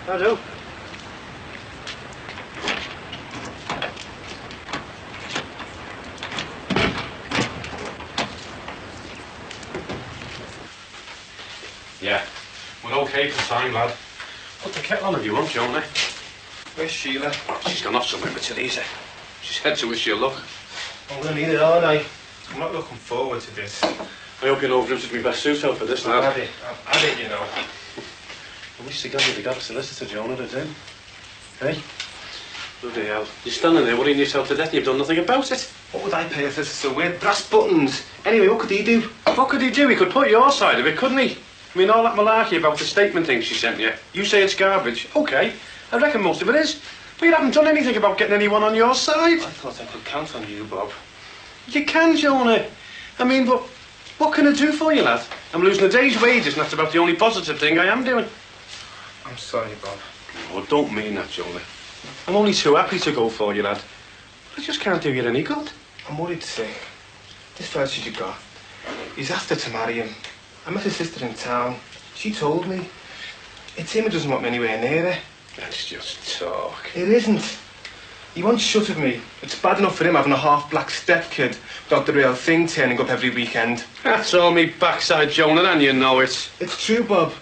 I do. Yeah. We're okay for time, lad. Put the kettle on if you want, Jonah. Where's Sheila? She's gone off somewhere with Teresa. She said to wish you luck. I'm going to need it, aren't I? I'm not looking forward to this. I hope you know I've lifted my best suit out for this, lad. I've had it, you know. I wish to God you'd have got a solicitor, Jonah, to do. Hey? Bloody hell. You're standing there worrying yourself to death and you've done nothing about it. What would I pay a solicitor with? Brass buttons. Anyway, what could he do? What could he do? He could put your side of it, couldn't he? I mean, all that malarkey about the statement thing she sent you. You say it's garbage. OK. I reckon most of it is. But you haven't done anything about getting anyone on your side. I thought I could count on you, Bob. You can, Jonah. I mean, but what can I do for you, lad? I'm losing a day's wages and that's about the only positive thing I am doing. I'm sorry, Bob. Oh, don't mean that, Jonah. I'm only too happy to go for you, lad. But I just can't do you any good. I'm worried sick. This fella you got, he's asked her to marry him. I met his sister in town. She told me. It's him who doesn't want me anywhere near her. That's just talk. It isn't. He won't shut of me. It's bad enough for him having a half-black step-kid without the real thing turning up every weekend. That's all me backside, Jonah, and you know it. It's true, Bob.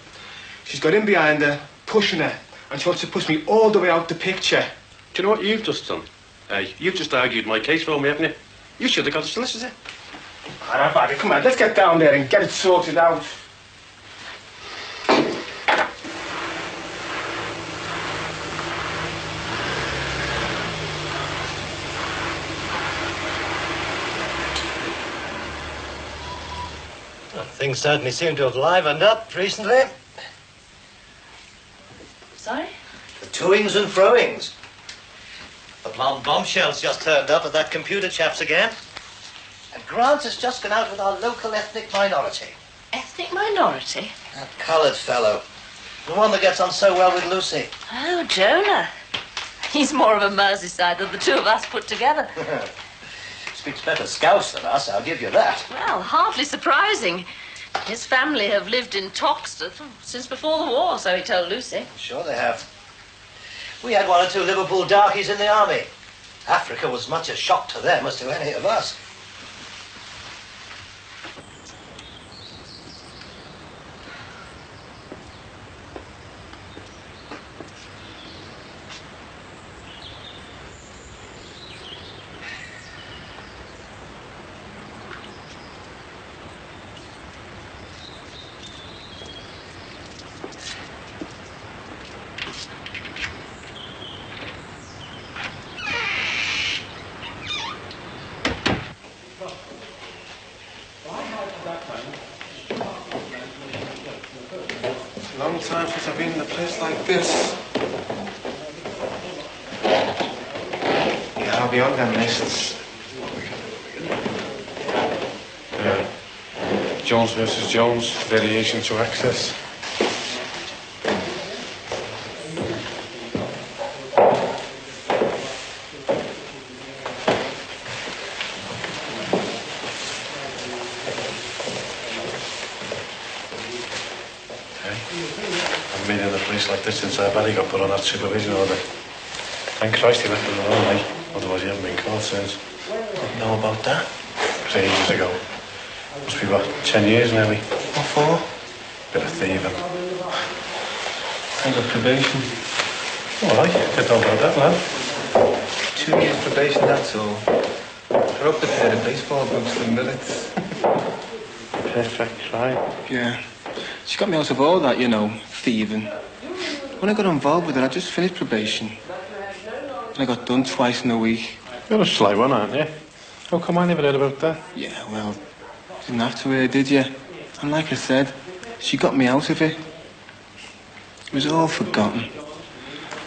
She's got him behind her, pushing her, and she wants to push me all the way out the picture. Do you know what you've just done? Hey, you've just argued my case for me, haven't you? You should have got a solicitor. All right, Barry, come on, let's get down there and get it sorted out. Well, things certainly seem to have livened up recently. Sorry? The toings and froings. The blonde bombshell's just turned up at that computer chap's again. And Grant has just gone out with our local ethnic minority. Ethnic minority? That coloured fellow. The one that gets on so well with Lucy. Oh, Jonah. He's more of a Merseyside than the two of us put together. Speaks better Scouse than us, I'll give you that. Well, hardly surprising. His family have lived in Toxteth since before the war, so he told Lucy. Sure they have. We had one or two Liverpool darkies in the army. Africa was much a shock to them as to any of us. Long time since I've been in a place like this. Yeah, I'll be on them lists. Jones versus Jones, variation to access. I've been in a place like this since our Barry got put on that supervision order. Thank Christ he left us alone, eh? Otherwise he hasn't been caught since. Didn't know about that. It was ages ago. Must be about 10 years nearly. What for? Bit of thieving. I got probation. All right, didn't know about that, lad. 2 years probation, that's all. I hope the pair of baseball boots for millets. Perfect, right? Yeah. She got me out of all that, you know, thieving. When I got involved with her, I just finished probation. And I got done twice in a week. You're a sly one, aren't you? How come I never heard about that? Yeah, well, didn't have to hear, did you? And like I said, she got me out of it. It was all forgotten.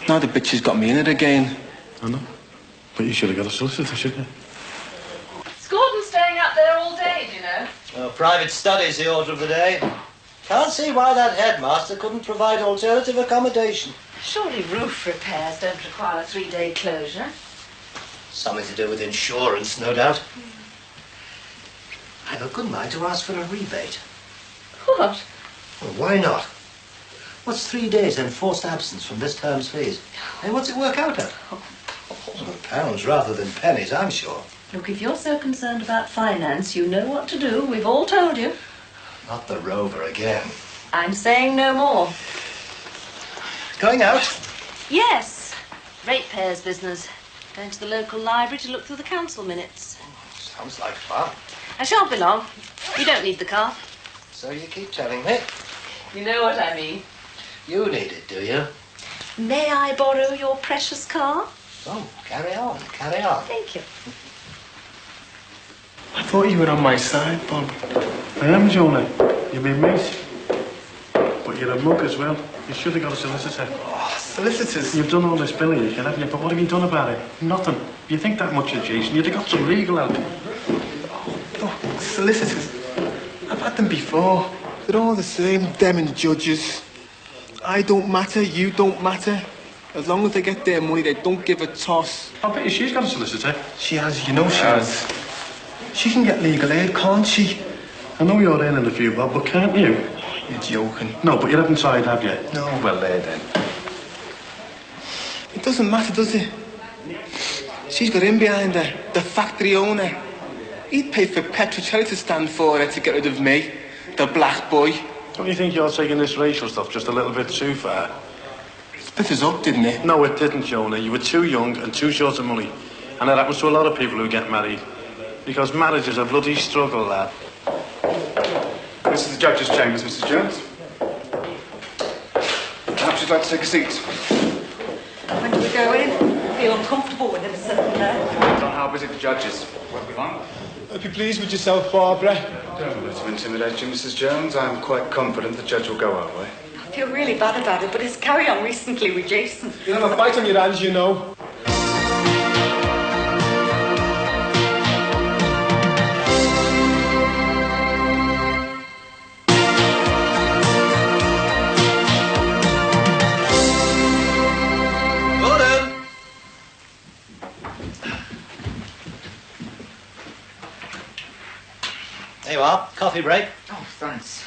Now the bitch has got me in it again. I know. But you should have got a solicitor, shouldn't you? Is Gordon staying out there all day, do you know? Well, private study's the order of the day. Can't see why that headmaster couldn't provide alternative accommodation. Surely roof repairs don't require a 3-day closure. Something to do with insurance, no doubt. I've a good mind to ask for a rebate. What? Well, why not? What's 3 days enforced absence from this term's fees? Hey, what's it work out at? £1,000 rather than pennies, I'm sure. Look, if you're so concerned about finance, you know what to do. We've all told you. Not the Rover again. I'm saying no more. Going out? Yes. Ratepayers business. Going to the local library to look through the council minutes. Sounds like fun. I shan't be long. You don't need the car. So you keep telling me. You know what I mean. You need it, do you? May I borrow your precious car? Oh, carry on, carry on. Thank you. I thought you were on my side, Bob. I am, Jonah. You've been mate. But you're a mug as well. You should have got a solicitor. Oh, solicitors. You've done all this billing, you can, haven't you? But what have you done about it? Nothing. If you think that much of Jason, you'd have got some legal help. Oh, solicitors. I've had them before. They're all the same, them and judges. I don't matter, you don't matter. As long as they get their money, they don't give a toss. I bet you she's got a solicitor. She has, you know she has. She can get legal aid, can't she? I know you're earning a few bob, but can't you? You're joking. No, but you haven't tried, have you? No, well, there then. It doesn't matter, does it? She's got him behind her, the factory owner. He'd pay for Petrocelli to stand for her to get rid of me, the black boy. Don't you think you're taking this racial stuff just a little bit too far? Split us up, didn't it? No, it didn't, Jonah. You were too young and too short of money. And that happens to a lot of people who get married. Because marriage is a bloody struggle, lad. This is the judge's chambers, Mrs. Jones. Perhaps you'd like to take a seat. When do we go in? I feel uncomfortable with him sitting there. Depends on how busy the judge is. Won't be long. Hope you're pleased with yourself, Barbara. Don't let him intimidate you, Mrs. Jones. I'm quite confident the judge will go our way. I feel really bad about it, but his carry-on recently with Jason. You'll have a fight on your hands, you know. Gordon! There you are. Coffee break. Oh, thanks.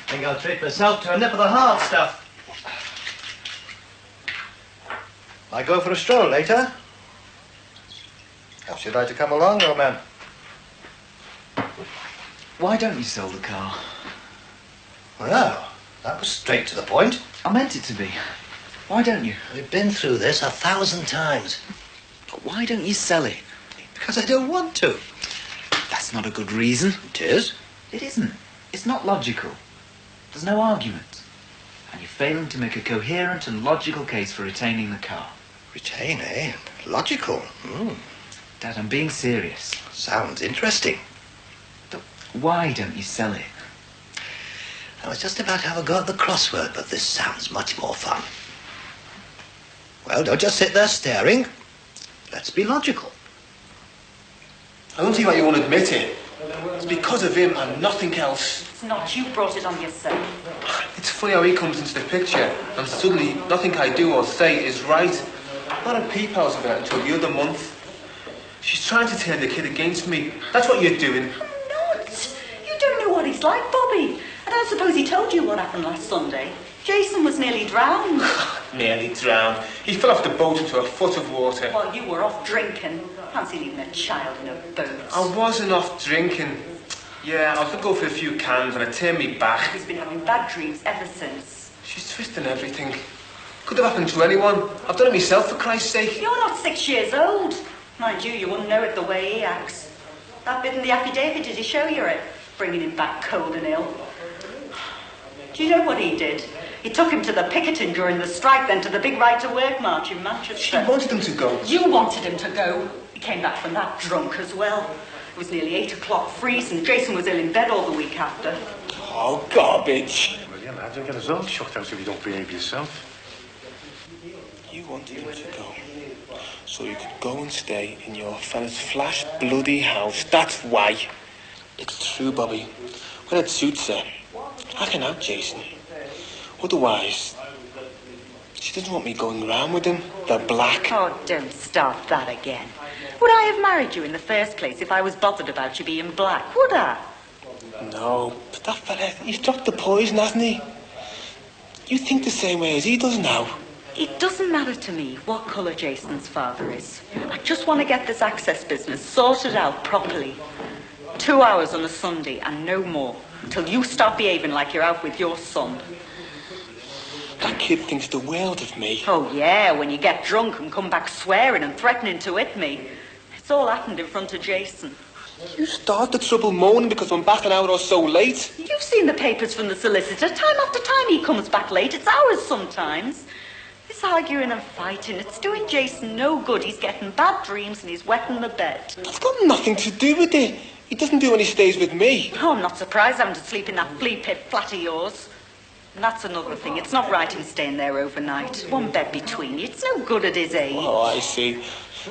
Think I'll treat myself to a nip of the hard stuff. Might go for a stroll later. Perhaps you'd like to come along, old man. Why don't you sell the car? Well, that was straight to the point. I meant it to be. Why don't you? We've been through this 1,000 times. Why don't you sell it? Because I don't want to. That's not a good reason. It is. It isn't. It's not logical. There's no argument. And you're failing to make a coherent and logical case for retaining the car. Retain, eh? Logical. Dad, I'm being serious. Sounds interesting. Why don't you sell it? I was just about to have a go at the crossword, but this sounds much more fun. Well, don't just sit there staring. Let's be logical. I don't see why you won't admit it. It's because of him and nothing else. It's not you brought it on yourself. It's funny how he comes into the picture and suddenly nothing I do or say is right. Not a peep house of it until the other month. She's trying to turn the kid against me. That's what you're doing. I'm not. You don't know what he's like, Bobby. I don't suppose he told you what happened last Sunday. Jason was nearly drowned. Nearly drowned. He fell off the boat into a foot of water. While you were off drinking. Fancy leaving a child in a boat. I wasn't off drinking. Yeah, I was going to go for a few cans and I turned me back. He's been having bad dreams ever since. She's twisting everything. Could have happened to anyone. I've done it myself, for Christ's sake. You're not 6 years old. Mind you wouldn't know it the way he acts. That bit in the affidavit, did he show you it? Bringing him back cold and ill. Do you know what he did? He took him to the picketing during the strike, then to the big right-to-work march in Manchester. She wanted him to go. You wanted him to go. He came back from that drunk as well. It was nearly 8 o'clock freezing. Jason was ill in bed all the week after. Oh, garbage. Well, yeah, lad, you'll get us all chucked out if you don't behave yourself. You wanted him to go, so you could go and stay in your fella's flash bloody house. That's why. It's true, Bobby. When it suits her, I can have Jason. Otherwise, she doesn't want me going around with him. The black. Oh, don't start that again. Would I have married you in the first place if I was bothered about you being black? Would I? No, but that fella, he's dropped the poison, hasn't he? You think the same way as he does now. It doesn't matter to me what colour Jason's father is. I just want to get this access business sorted out properly. 2 hours on a Sunday and no more, till you start behaving like you're out with your son. That kid thinks the world of me. Oh yeah, when you get drunk and come back swearing and threatening to hit me. It's all happened in front of Jason. You start the trouble moaning because I'm backing out or so late. You've seen the papers from the solicitor. Time after time he comes back late. It's hours sometimes. This arguing and fighting, it's doing Jason no good. He's getting bad dreams and he's wetting the bed. That's got nothing to do with it. He doesn't do when he stays with me. Oh, I'm not surprised having to sleep in that flea pit flat of yours. And that's another thing. It's not right him staying there overnight. One bed between you. It's no good at his age. Oh, I see.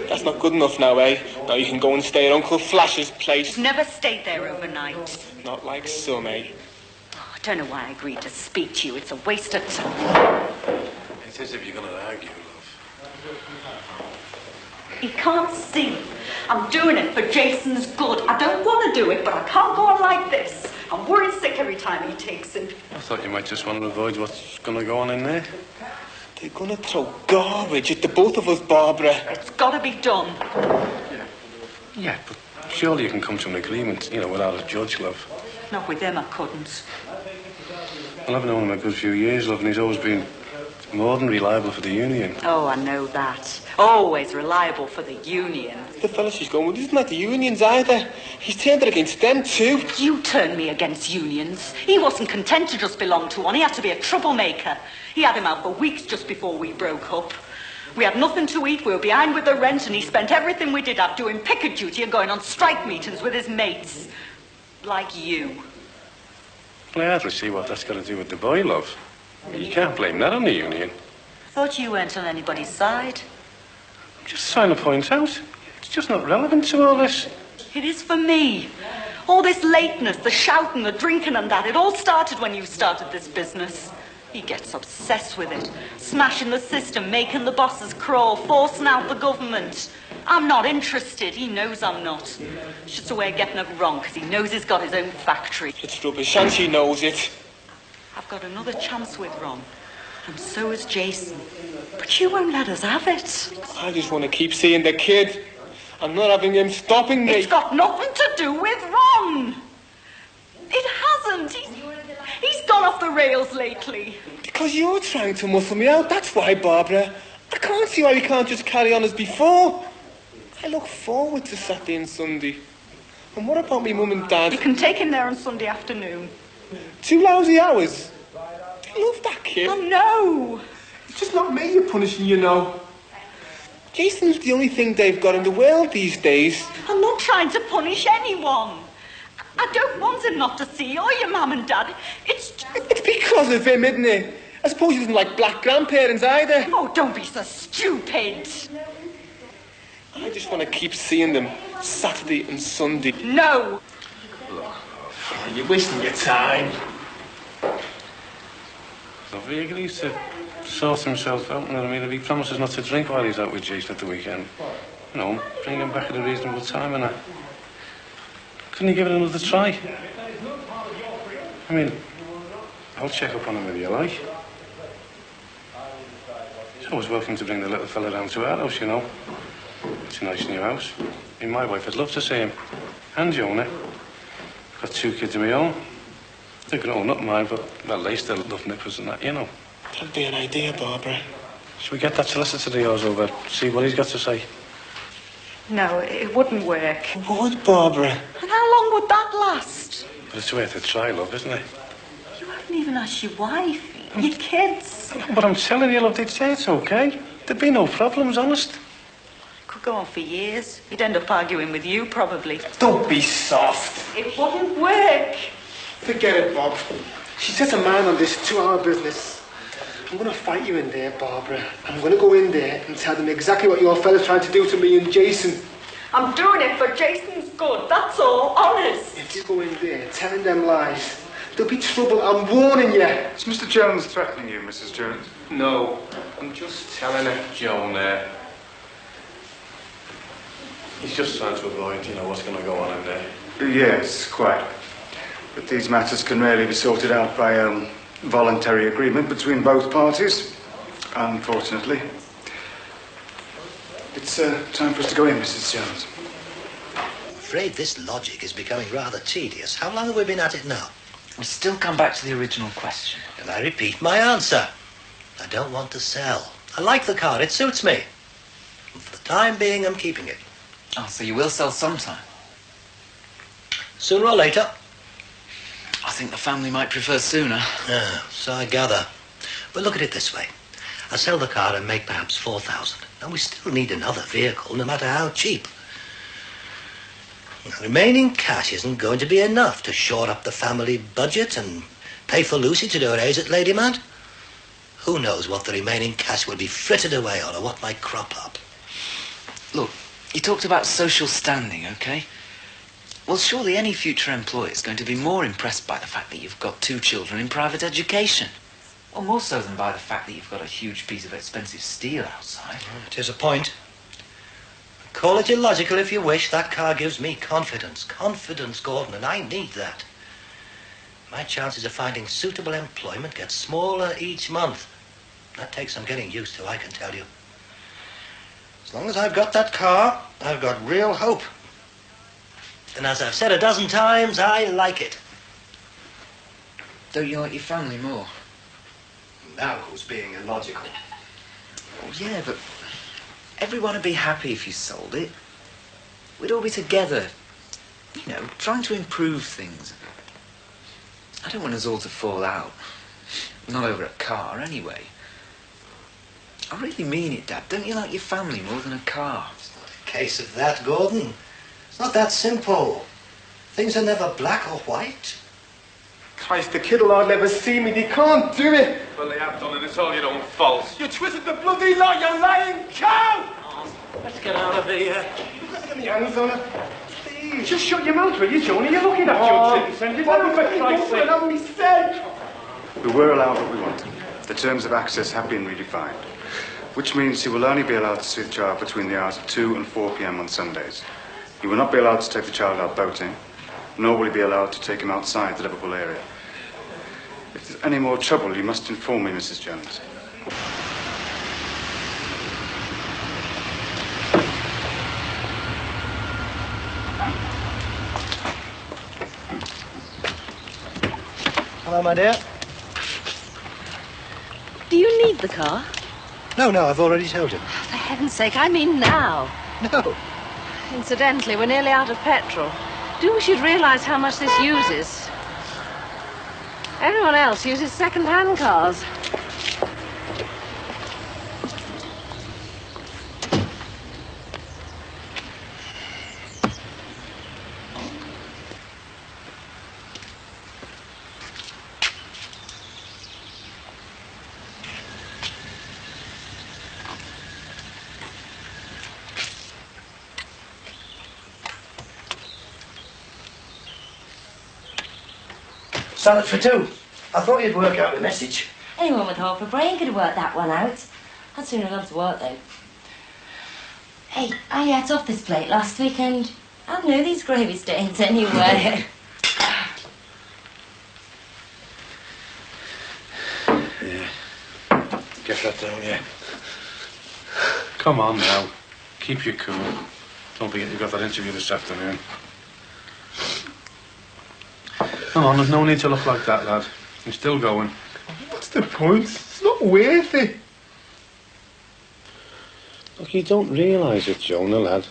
That's not good enough now, eh? Now you can go and stay at Uncle Flash's place. Never stayed there overnight. Not like some, eh? Oh, I don't know why I agreed to speak to you. It's a waste of time. It is if you're going to argue, love. He can't see. I'm doing it for Jason's good. I don't want to do it, but I can't go on like this. I'm worried sick every time he takes him. I thought you might just want to avoid what's going to go on in there. They're gonna throw garbage at the both of us, Barbara. It's got to be done. Yeah, but surely you can come to an agreement, without a judge, love. Not with him, I couldn't. Well, I've known him a good few years, love, and he's always been more than reliable for the union. Oh, I know that. Always reliable for the union. The fella she's going with isn't like the unions either. He's turned it against them too. You turned me against unions. He wasn't content to just belong to one. He had to be a troublemaker. He had him out for weeks just before we broke up. We had nothing to eat, we were behind with the rent, and he spent everything we did have doing picket duty and going on strike meetings with his mates. Like you. Well, I hardly see what that's got to do with the boy, love. You can't blame that on the union. I thought you weren't on anybody's side. I'm just trying to point out. It's just not relevant to all this. It is for me. All this lateness, the shouting, the drinking and that, it all started when you started this business. He gets obsessed with it. Smashing the system, making the bosses crawl, forcing out the government. I'm not interested. He knows I'm not. It's just a way of getting it wrong, because he knows he's got his own factory. It's rubbish, and she knows it. I've got another chance with Ron. And so has Jason. But you won't let us have it. I just want to keep seeing the kid. I'm not having him stopping me. It's got nothing to do with Ron. It hasn't. He's gone off the rails lately. Because you're trying to muscle me out, that's why, Barbara. I can't see why we can't just carry on as before. I look forward to Saturday and Sunday. And what about me mum and dad? You can take him there on Sunday afternoon. 2 lousy hours. I love that kid. Oh, no. It's just not me you're punishing, you know. Jason's the only thing they've got in the world these days. I'm not trying to punish anyone. I don't want him not to see you or your mum and dad. It's because of him, isn't it? I suppose he doesn't like black grandparents either. Oh, don't be so stupid. I just want to keep seeing them Saturday and Sunday. No. Look, you're wasting your time. So he agrees to sort himself out, if he promises not to drink while he's out with Jason at the weekend, bring him back at a reasonable time, and couldn't he give it another try? I'll check up on him if you like. He's always welcome to bring the little fella down to our house, It's a nice new house. My wife would love to see him. And Jonah. I've got 2 kids of my own. They're grown up, mine, but, they still love nippers and that, That'd be an idea, Barbara. Should we get that solicitor of yours over, see what he's got to say? No, it wouldn't work. Would, Barbara? And how long would that last? But it's worth a try, love, isn't it? You haven't even asked your wife, your kids. But I'm telling you, love, they'd say it's okay. There'd be no problems, honest. Could go on for years. He'd end up arguing with you, probably. Don't be soft. It wouldn't work. Forget it, Bob. She sets a man on this 2-hour business. I'm going to fight you in there, Barbara. I'm going to go in there and tell them exactly what your fella's trying to do to me and Jason. I'm doing it for Jason's good, that's all, honest. If you go in there telling them lies, there'll be trouble, I'm warning you. Is Mr. Jones threatening you, Mrs. Jones? No, I'm just telling her. Joan, he's just trying to avoid, what's going to go on in there. Yes, quite. But these matters can rarely be sorted out by voluntary agreement between both parties, unfortunately. It's time for us to go in, Mrs. Jones. I'm afraid this logic is becoming rather tedious. How long have we been at it now? We still come back to the original question. And I repeat my answer. I don't want to sell. I like the car. It suits me. And for the time being, I'm keeping it. Oh, so you will sell sometime? Sooner or later. I think the family might prefer sooner. Ah, so I gather. But look at it this way. I sell the car and make perhaps 4,000. And we still need another vehicle, no matter how cheap. The remaining cash isn't going to be enough to shore up the family budget and pay for Lucy to do her A's at Ladymount. Who knows what the remaining cash will be frittered away on or what might crop up. Look, you talked about social standing, okay? Well, surely any future employer is going to be more impressed by the fact that you've got 2 children in private education. Well, more so than by the fact that you've got a huge piece of expensive steel outside. It is a point. Call it illogical if you wish. That car gives me confidence. Confidence, Gordon, and I need that. My chances of finding suitable employment get smaller each month. That takes some getting used to, I can tell you. As long as I've got that car, I've got real hope. And as I've said a dozen times, I like it. Don't you like your family more? Now who's being illogical? Oh, yeah, but everyone would be happy if you sold it. We'd all be together, you know, trying to improve things. I don't want us all to fall out. Not over a car, anyway. I really mean it, Dad. Don't you like your family more than a car? It's not a case of that, Gordon. It's not that simple. Things are never black or white. Christ, the kid'll hardly ever see me. They can't do it. Well, they have done it. It's all your own fault. You twisted the bloody lot, you lying cow! Let's get out of here. Get me hands on her. Please. Just shut your mouth, will you, Johnny? You're looking at Judge Simpson. You don't for Christ's sake. Have me said. We were allowed what we wanted. The terms of access have been redefined, which means he will only be allowed to see the child between the hours of 2 and 4 p.m. on Sundays. He will not be allowed to take the child out boating, nor will he be allowed to take him outside the Liverpool area. If there's any more trouble, you must inform me, Mrs. Jones. Hello, my dear. Do you need the car? No, I've already told you. For heaven's sake, I mean now. No. Incidentally, we're nearly out of petrol. Do wish you'd realise how much this uses. Everyone else uses second-hand cars. Salad for 2. I thought you'd work out the message. Anyone with half a brain could have worked that one out. I'd sooner have gone to work, though. Hey, I ate off this plate last week and I know these gravy stains anywhere. Yeah. Get that down, yeah. Come on now. Keep your cool. Don't forget you've got that interview this afternoon. Come on, there's no need to look like that, lad. You're still going. What's the point? It's not worth it. Look, you don't realise it, Jonah, lad.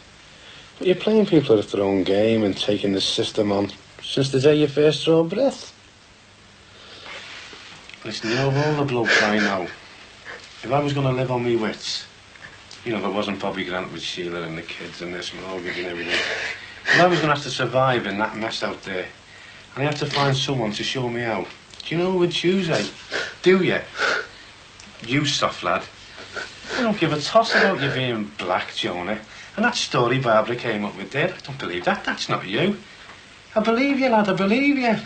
But you're playing people at their own game and taking the system on since the day you first draw breath. Listen, you know, all the blokes I know, if I was going to live on me wits, you know, there wasn't Bobby Grant with Sheila and the kids and this mortgage and everything. If I was going to have to survive in that mess out there, and I had to find someone to show me how. Do you know who would choose, eh? Do you? You soft lad. I don't give a toss about you being black, Jonah. And that story Barbara came up with there, I don't believe that. That's not you. I believe you, lad, I believe you.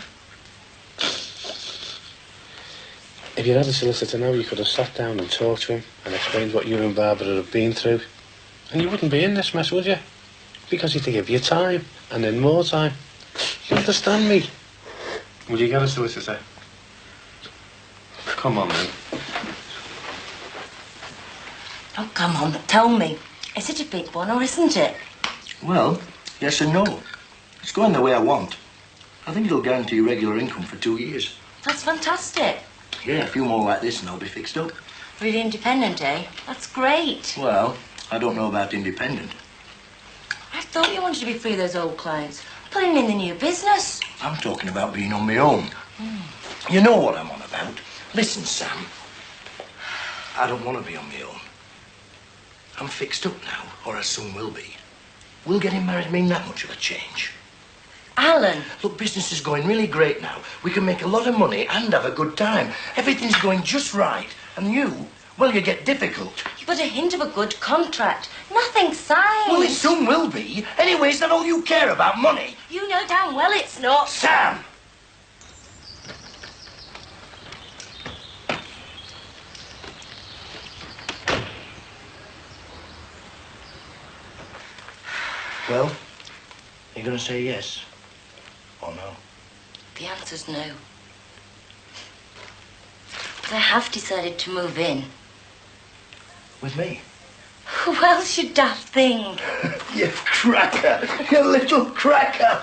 If you had a solicitor now, you could have sat down and talked to him and explained what you and Barbara have been through. And you wouldn't be in this mess, would you? Because he'd give you time, and then more time. You understand me? Will you get a solicitor? Come on, then. Oh, come on, tell me. Is it a big one or isn't it? Well, yes and no. It's going the way I want. I think it'll guarantee regular income for 2 years. That's fantastic. Yeah, a few more like this and I'll be fixed up. Really independent, eh? That's great. Well, I don't know about independent. I thought you wanted to be free of those old clients. Putting in the new business. I'm talking about being on my own. You know what I'm on about. Listen, Sam. I don't want to be on my own. I'm fixed up now, or I soon will be. Will getting married mean that much of a change? Alan. Look, business is going really great now. We can make a lot of money and have a good time. Everything's going just right. And you, well, you get difficult. You've got a hint of a good contract. Nothing signed. Well, it soon will be. Anyway, it's not all you care about, money. You know damn well it's not. Sam! Well, you going to say yes or no? The answer's no. But I have decided to move in. With me? Who else, you daft thing? You cracker! You little cracker!